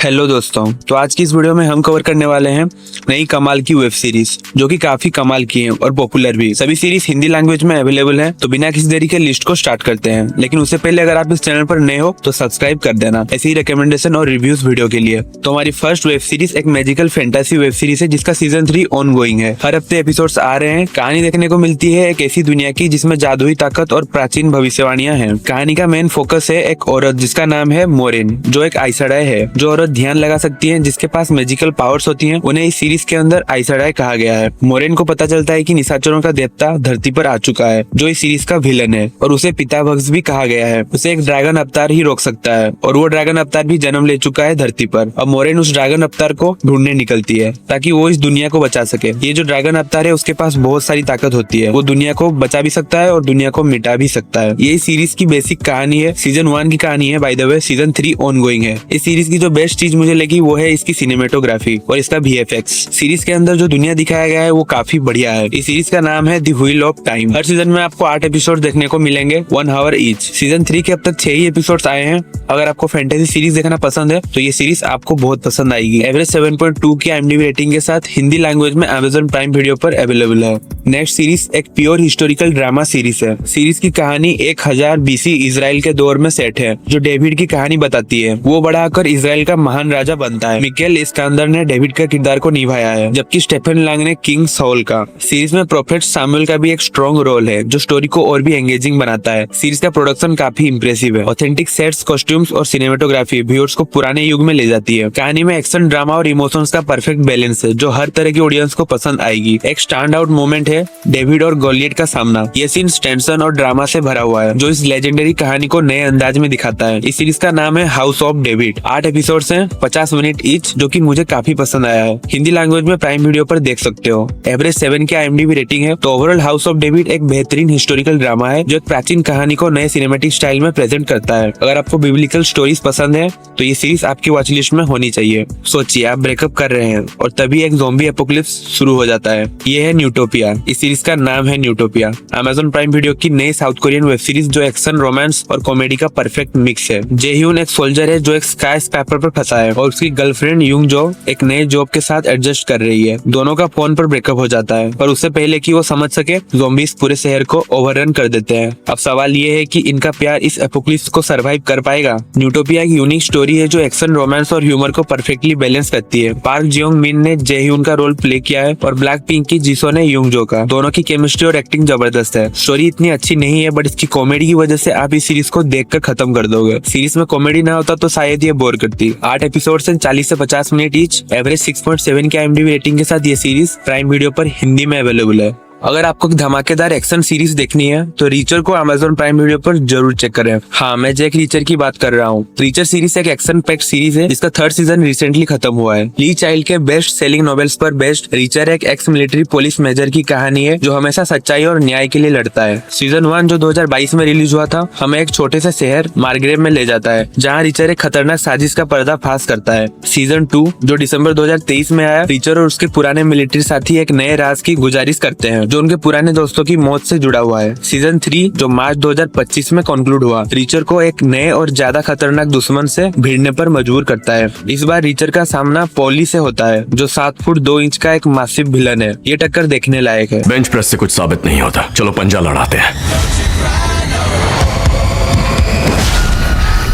Hello दोस्तों, तो आज की इस वीडियो में हम कवर करने वाले हैं नई कमाल की वेब सीरीज जो कि काफी कमाल की है और पॉपुलर भी। सभी सीरीज हिंदी लैंग्वेज में अवेलेबल है। तो बिना किसी देरी के लिस्ट को स्टार्ट करते हैं, लेकिन उससे पहले अगर आप इस चैनल पर नए हो तो सब्सक्राइब कर देना ऐसी रिकमेंडेशन और रिव्यूज वीडियो के लिए। तो हमारी फर्स्ट वेब सीरीज एक मैजिकल फैंटेसी वेब सीरीज है जिसका सीजन 3 ऑन गोइंग है। हर हफ्ते एपिसोड्स आ रहे हैं। कहानी देखने को मिलती है एक ऐसी दुनिया की जिसमें जादुई ताकत और प्राचीन भविष्यवाणियां हैं। कहानी का मेन फोकस है एक औरत जिसका नाम है मोरेन, जो एक आइसडाई है। जो औरत ध्यान लगा सकती है, जिसके पास मैजिकल पावर्स होती हैं, उन्हें इस सीरीज के अंदर आइसडाई कहा गया है। मोरेन को पता चलता है कि निशाचरों का देवता धरती पर आ चुका है, जो इस सीरीज का विलन है, और उसे पिताभक्ष भी कहा गया है। उसे एक ड्रैगन अवतार ही रोक सकता है, और वो ड्रैगन अवतार भी जन्म ले चुका है धरती पर। अब मोरेन उस ड्रैगन अवतार को ढूंढने निकलती है ताकि वो इस दुनिया को बचा सके। ये जो ड्रैगन अवतार है उसके पास बहुत सारी ताकत होती है। वो दुनिया को बचा भी सकता है और दुनिया को मिटा भी सकता है। ये सीरीज की बेसिक कहानी है। सीजन 1 की कहानी है, by the way. Season 3 on going है। इस सीरीज की जो बेस्ट चीज मुझे लगी वो है इसकी सिनेमेटोग्राफी और इसका VFX। सीरीज के अंदर जो दुनिया दिखाया गया है वो काफी बढ़िया है। इस सीरीज का नाम है the wheel of time. Her season में आपको 8 एपिसोड देखने को मिलेंगे, 1 आवर ईच। सीजन 3 के अब तक 6 ही एपिसोड्स आए हैं। अगर आपको फैंटेसी सीरीज देखना पसंद है तो ये सीरीज आपको बहुत पसंद आएगी। एवरेज 7.2 की IMDb रेटिंग के साथ हिंदी लैंग्वेज में Amazon प्राइम वीडियो पर अवेलेबल है। नेक्स्ट सीरीज एक प्योर हिस्टोरिकल ड्रामा सीरीज है। सीरीज की कहानी 1000 BC इजराइल के दौर में सेट है, जो डेविड की कहानी बताती है। वो बड़ा होकर इजराइल का महान राजा बनता है। मिकेल इस्कंदर ने डेविड का किरदार को निभाया है, जबकि स्टेफन लैंग ने किंग सॉल का। सीरीज में प्रोफेट सामुएल का भी एक स्ट्रॉन्ग रोल है, जो स्टोरी को और भी एंगेजिंग बनाता है। सीरीज का प्रोडक्शन काफी इंप्रेसिव है। ऑथेंटिक सेट्स, कॉस्ट्यूम्स और सिनेमेटोग्राफी व्यूअर्स को पुराने युग में ले जाती है। कहानी में एक्शन, ड्रामा और इमोशंस का परफेक्ट बैलेंस है, जो हर तरह की ऑडियंस को पसंद आएगी। एक स्टैंड आउट मोमेंट है डेविड और गोलियट का सामना। ये सीन टेंशन और ड्रामा से भरा हुआ है, जो इस लेजेंडरी कहानी को नए अंदाज में दिखाता है। इस सीरीज का नाम है हाउस ऑफ डेविड। 8 एपिसोड्स हैं, 50 मिनट ईच, जो कि मुझे काफी पसंद आया है। हिंदी लैंग्वेज में प्राइम वीडियो पर देख सकते हो। एवरेज 7 की IMDb रेटिंग है। तो ओवरऑल हाउस ऑफ डेविड एक बेहतरीन हिस्टोरिकल ड्रामा है, जो एक प्राचीन कहानी को नए सिनेमैटिक स्टाइल में प्रेजेंट करता है। अगर आपको बिब्लिकल स्टोरीज पसंद है तो ये सीरीज आपकी वॉच लिस्ट में होनी चाहिए। सोचिए, आप ब्रेकअप कर रहे हैं और तभी एक ज़ॉम्बी एपोकलिप्स शुरू हो जाता है। ये है न्यूटोपिया। इस सीरीज का नाम है न्यूटोपिया। Amazon प्राइम वीडियो की नई साउथ कोरियन वेब सीरीज जो एक्शन, रोमांस और कॉमेडी का परफेक्ट मिक्स है। जेह्यून एक सोल्जर है जो एक स्काई स्क्रैपर पर फंसा है, और उसकी गर्लफ्रेंड युंग जो एक नए जॉब के साथ एडजस्ट कर रही है। दोनों का फोन पर ब्रेकअप हो जाता है, पर उससे पहले कि वो समझ सके, ज़ॉम्बीज पूरे शहर को ओवररन कर देते हैं। अब सवाल ये है कि इनका प्यार इस एपोकलिप्स को सरवाइव कर पाएगा। न्यूटोपिया एक यूनिक स्टोरी है जो एक्शन, रोमांस और ह्यूमर को परफेक्टली बैलेंस करती है। पार्क जियोंग मिन ने जेह्यून का रोल प्ले किया है और ब्लैक पिंक की जीसो ने युंग जो का। दोनों की केमिस्ट्री और एक्टिंग जबरदस्त है। स्टोरी इतनी अच्छी नहीं है, बट इसकी कॉमेडी की वजह से आप इस सीरीज को देखकर खत्म कर दोगे। सीरीज में कॉमेडी ना होता तो शायद ये बोर करती। 8 एपिसोड से 40 से 50 मिनट ईच। एवरेज 6.7 की IMDb रेटिंग के साथ ये सीरीज प्राइम वीडियो पर हिंदी में अवेलेबल है। अगर आपको धमाकेदार एक्शन सीरीज देखनी है तो रीचर को Amazon प्राइम वीडियो पर जरूर चेक करें। हाँ, मैं जैक रीचर की बात कर रहा हूँ। रीचर सीरीज एक एक्शन पैक्ड सीरीज है जिसका 3rd सीजन रिसेंटली खत्म हुआ है। ली चाइल्ड के बेस्ट सेलिंग नॉवेल्स पर बेस्ड रीचर एक एक्स मिलिट्री पुलिस मेजर की कहानी है जो हमेशा सच्चाई और न्याय के लिए लड़ता है। सीजन 1 जो 2022 में रिलीज हुआ था, हमें एक छोटे से शहर मार्ग्रेव में ले जाता है, जहाँ रीचर एक खतरनाक साजिश का पर्दाफाश करता है। सीजन 2 जो दिसंबर 2023 में आया, रीचर और उसके पुराने मिलिट्री साथी एक नए राज की गुजारिश करते हैं जो उनके पुराने दोस्तों की मौत से जुड़ा हुआ है। सीजन 3 जो मार्च 2025 में कंक्लूड हुआ, रीचर को एक नए और ज्यादा खतरनाक दुश्मन से भिड़ने पर मजबूर करता है। इस बार रीचर का सामना पॉली से होता है, जो 7 फुट 2 इंच का एक मासिव विलन है। ये टक्कर देखने लायक है। बेंच प्रेस से कुछ साबित नहीं होता, चलो पंजा लड़ाते हैं।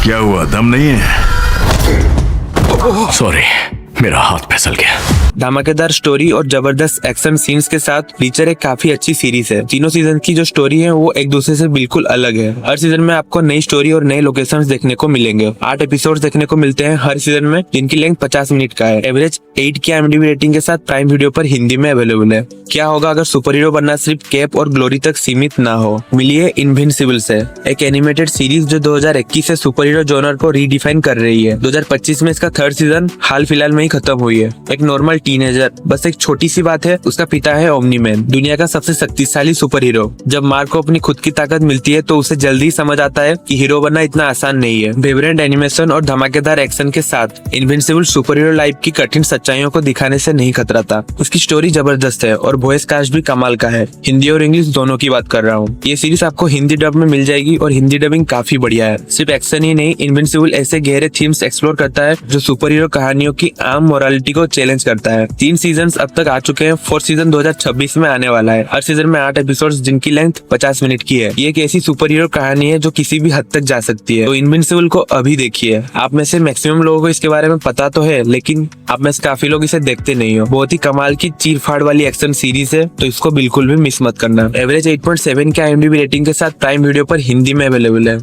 क्या हुआ, दम नहीं है? सॉरी, मेरा हाथ फिसल गया। धमाकेदार स्टोरी और जबरदस्त एक्शन सीन्स के साथ रीचर एक काफी अच्छी सीरीज है। तीनों सीजन की जो स्टोरी है वो एक दूसरे से बिल्कुल अलग है। हर सीजन में आपको नई स्टोरी और नए लोकेशंस देखने को मिलेंगे। 8 एपिसोड्स देखने को मिलते हैं हर सीजन में, जिनकी लेंथ 50 मिनट का है। एवरेज 8 की IMDb रेटिंग के साथ प्राइम वीडियो पर हिंदी में अवेलेबल है। क्या होगा अगर सुपर हीरो बनना सिर्फ कैप और ग्लोरी तक सीमित ना हो? मिलिए इनविंसिबल से, एक एनिमेटेड सीरीज जो 2021 से सुपर हीरो जॉनर को रीडिफाइन कर रही है। 2025 में इसका 3rd सीजन हाल फिलहाल में ही खत्म हुई है। एक नॉर्मल टीनेजर। बस एक छोटी सी बात है, उसका पिता है ओमनी मैन, दुनिया का सबसे शक्तिशाली सुपर हीरो। जब मार्क को अपनी खुद की ताकत मिलती है तो उसे जल्दी समझ आता है कि हीरो बनना इतना आसान नहीं है। वाइब्रेंट एनिमेशन और धमाकेदार एक्शन के साथ इनविंसिबल सुपर हीरो लाइफ की कठिन सच्चाइयों को दिखाने से नहीं खतराता। उसकी स्टोरी जबरदस्त है और वॉइस कास्ट भी कमाल का है। हिंदी और इंग्लिश दोनों की बात कर रहा हूँ। ये सीरीज आपको हिंदी डब में मिल जाएगी और हिंदी डबिंग काफी बढ़िया है। सिर्फ एक्शन ही नहीं, इनविंसिबल ऐसे गहरे थीम्स एक्सप्लोर करता है जो सुपर हीरो कहानियों की आम मोरालिटी को चैलेंज करता है। 3 सीजन अब तक आ चुके हैं। 4th सीजन 2026 में आने वाला है। हर सीजन में 8 एपिसोड्स जिनकी लेंथ 50 मिनट की है। ये एक ऐसी सुपर हीरो कहानी है जो किसी भी हद तक जा सकती है। तो इनविंसिबल को अभी देखिए। आप में से मैक्सिमम लोगों को इसके बारे में पता तो है, लेकिन आप में से काफी लोग इसे देखते नहीं हो। बहुत ही कमाल की चीर-फाड़ वाली एक्शन सीरीज है, तो इसको बिल्कुल भी मिस मत करना। एवरेज 8.7 के IMDb रेटिंग के साथ प्राइम वीडियो पर हिंदी में अवेलेबल है।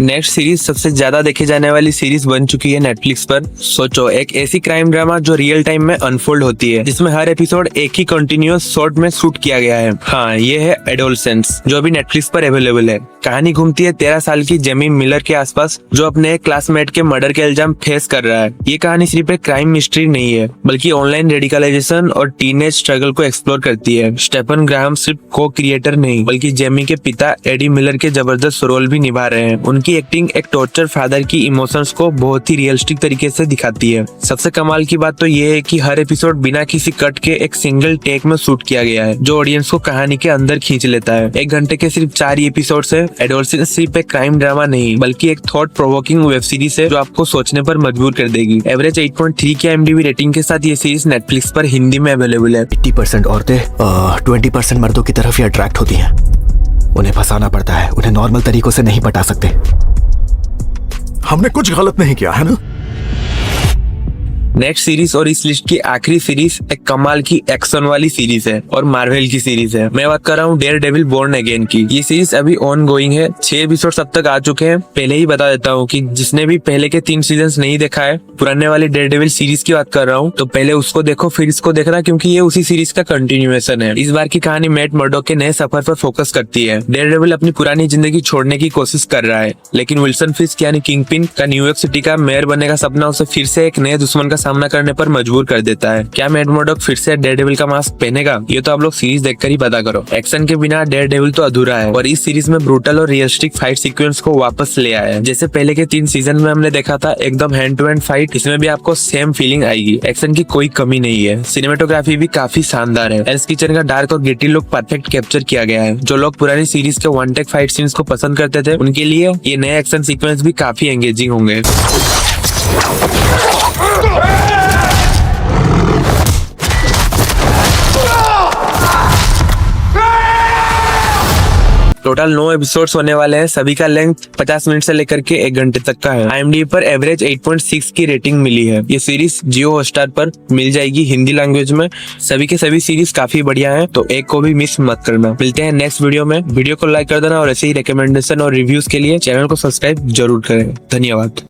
नेक्स्ट सीरीज सबसे ज्यादा देखे जाने वाली सीरीज बन चुकी है नेटफ्लिक्स पर। सोचो, एक ऐसी क्राइम ड्रामा जो रियल टाइम में अनफोल्ड होती है, जिसमें हर एपिसोड एक ही कंटिन्यूअस शॉट में शूट किया गया है। हाँ, ये है एडोलसेंस, जो अभी नेटफ्लिक्स पर अवेलेबल है। कहानी घूमती है 13 साल की जेमी मिलर के आसपास, जो अपने एक क्लासमेट के मर्डर के इल्जाम फेस कर रहा है। ये कहानी सिर्फ एक क्राइम मिस्ट्री नहीं है, बल्कि ऑनलाइन रेडिकलाइजेशन और टीनेज स्ट्रगल को एक्सप्लोर करती है। स्टेफन ग्राहम सिर्फ को क्रिएटर नहीं, बल्कि जेमी के पिता एडी मिलर के जबरदस्त रोल भी निभा रहे हैं। उनकी एक्टिंग एक टॉर्चर फादर की इमोशंस को बहुत ही रियलिस्टिक तरीके से दिखाती है। सबसे कमाल की बात तो ये है कि हर एपिसोड बिना किसी कट के एक सिंगल टेक में शूट किया गया है, जो ऑडियंस को कहानी के अंदर खींच लेता है। 1 घंटे के सिर्फ 4 ही एपिसोड्स है। एडोलसेंस सिर्फ एक क्राइम ड्रामा नहीं, बल्कि एक थॉट प्रोवोकिंग वेब सीरीज है जो आपको सोचने पर मजबूर कर देगी। एवरेज 8.3 के IMDb रेटिंग के साथ ये सीरीज नेटफ्लिक्स पर हिंदी में अवेलेबल है। 80% औरतें 20% मर्दों की तरफ ही अट्रैक्ट होती हैं। उन्हें फंसाना पड़ता है, उन्हें नॉर्मल तरीकों से नहीं पटा सकते। हमने कुछ गलत नहीं किया है ना? नेक्स्ट सीरीज और इस लिस्ट की आखिरी सीरीज एक कमाल की एक्शन वाली सीरीज है और मार्वल की सीरीज है। मैं बात कर रहा हूँ डेयरडेविल बोर्न अगेन की। ये सीरीज अभी ऑन गोइंग है। 6 एपिसोड अब तक आ चुके हैं। पहले ही बता देता हूँ कि जिसने भी पहले के 3 सीजन नहीं देखा है, पुराने वाली डेयरडेविल सीरीज की बात कर रहा हूँ, तो पहले उसको देखो फिर इसको देखना, क्योंकि ये उसी सीरीज का कंटिन्यूएशन है। इस बार की कहानी मैट मर्डॉक के नए सफर पर फोकस करती है। डेयरडेविल अपनी पुरानी जिंदगी छोड़ने की कोशिश कर रहा है, लेकिन विल्सन फिस्क यानी किंगपिन का न्यूयॉर्क सिटी का मेयर बनने का सपना उसे फिर से एक नए दुश्मन का सामना करने पर मजबूर कर देता है। क्या मैट मर्डॉक फिर से डेयरडेविल का मास्क पहनेगा? ये तो आप लोग सीरीज देखकर ही पता करो। एक्शन के बिना डेयरडेविल तो अधूरा है, और इस सीरीज में ब्रूटल और रियलिस्टिक फाइट सीक्वेंस को वापस ले आया है। जैसे पहले के 3 सीजन में हमने देखा था, एकदम हैंड टू हैंड फाइट, इसमें भी आपको सेम फीलिंग आएगी। एक्शन की कोई कमी नहीं है। सिनेमेटोग्राफी भी काफी शानदार है। हेल्स किचन का डार्क और ग्रिटी लुक परफेक्ट कैप्चर किया गया है। जो लोग पुरानी सीरीज के वन टेक फाइट सीन्स को पसंद करते थे, उनके लिए ये नए एक्शन सीक्वेंस भी काफी एंगेजिंग होंगे। टोटल 9 एपिसोड्स होने वाले हैं। सभी का लेंथ 50 मिनट से लेकर के 1 घंटे तक का है। IMDb पर एवरेज 8.6 की रेटिंग मिली है। ये सीरीज जियो हॉटस्टार पर मिल जाएगी हिंदी लैंग्वेज में। सभी के सभी सीरीज काफी बढ़िया हैं, तो एक को भी मिस मत करना। मिलते हैं नेक्स्ट वीडियो में। वीडियो को लाइक कर देना और ऐसे ही रिकमेंडेशन और रिव्यूज के लिए चैनल को सब्सक्राइब जरूर करें। धन्यवाद।